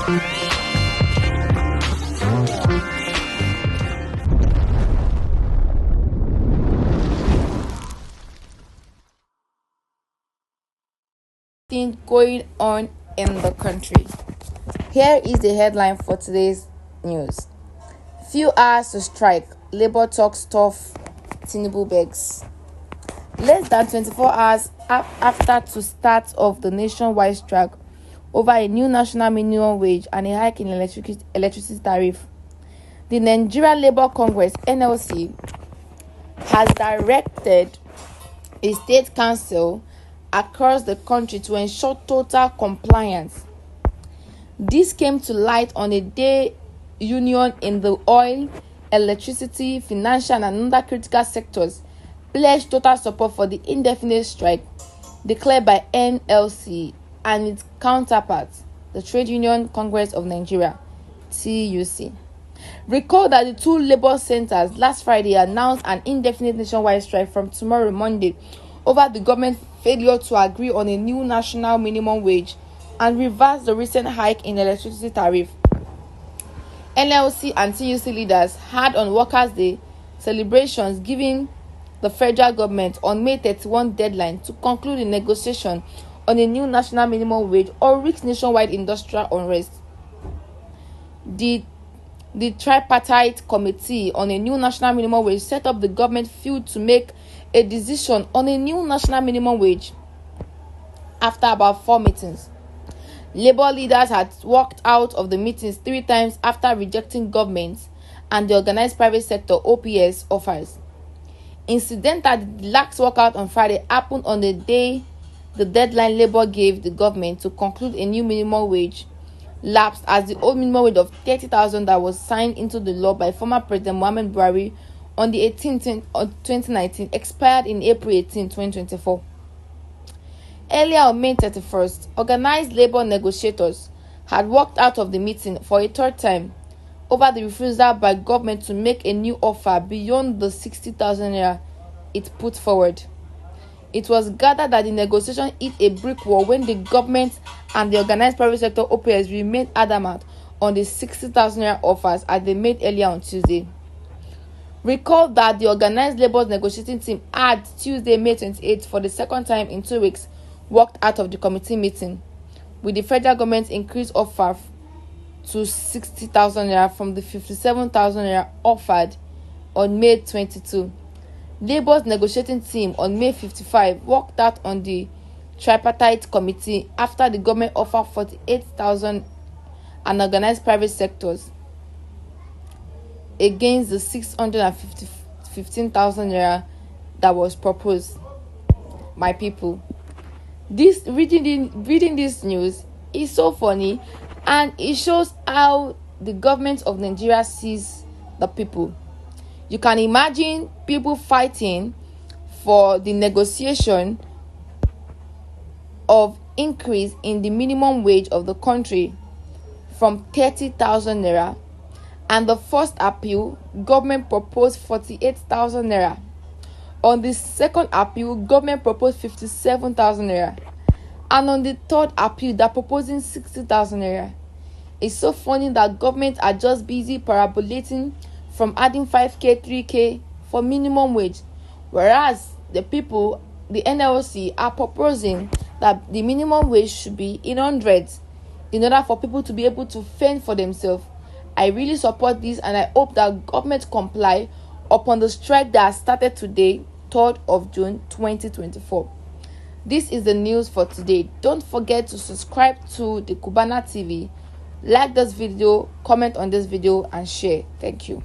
Thing going on in the country. Here is the headline for today's news. Few hours to strike. Labour talks tough. Tinubu begs. Less than 24 hours after to start of the nationwide strike over a new national minimum wage and a hike in electricity tariff, the Nigeria Labour Congress (NLC) has directed a state council across the country to ensure total compliance. This came to light on a day union in the oil, electricity, financial and other critical sectors pledged total support for the indefinite strike declared by NLC and its counterparts, the Trade Union Congress of Nigeria (TUC). Recall that the two labor centers last Friday announced an indefinite nationwide strike from tomorrow Monday over the government's failure to agree on a new national minimum wage and reverse the recent hike in electricity tariff. NLC and TUC leaders had on Workers' Day celebrations giving the federal government on May 31 deadline to conclude the negotiation on a new national minimum wage or risk nationwide industrial unrest. The tripartite committee on a new national minimum wage set up the government field to make a decision on a new national minimum wage. After about 4 meetings, labor leaders had walked out of the meetings 3 times after rejecting government and the organized private sector (OPS) offers. Incidentally, the lax walkout on Friday happened on the day the deadline Labour gave the government to conclude a new minimum wage lapsed, as the old minimum wage of 30,000 that was signed into the law by former President Muhammadu Buhari on the 18th of 2019 expired in April 18, 2024. Earlier on May 31st, organized labor negotiators had walked out of the meeting for a third time over the refusal by government to make a new offer beyond the 60,000 naira it put forward. It was gathered that the negotiation hit a brick wall when the government and the organized private sector (OPS) remained adamant on the 60,000 naira offers as they made earlier on Tuesday. Recall that the organized labor's negotiating team had Tuesday, May 28th, for the second time in 2 weeks, walked out of the committee meeting, with the federal government's increased offer to 60,000 naira from the 57,000 naira offered on May 22. Labour's negotiating team on May 55 walked out on the tripartite committee after the government offered 48,000 and organized private sectors against the 615,000 naira that was proposed. My people, reading this news is so funny, and it shows how the government of Nigeria sees the people. You can imagine people fighting for the negotiation of increase in the minimum wage of the country from 30,000 naira, and the first appeal, government proposed 48,000 naira. On the second appeal, government proposed 57,000 naira, and on the third appeal, they're proposing 60,000 naira. It's so funny that government are just busy parabolating from adding 5k, 3k for minimum wage, whereas the people, the NLC, are proposing that the minimum wage should be in hundreds in order for people to be able to fend for themselves. I really support this, and I hope that government comply upon the strike that started today, 3rd of June 2024. This is the news for today. Don't forget to subscribe to the Cubana TV, like this video, comment on this video, and share. Thank you.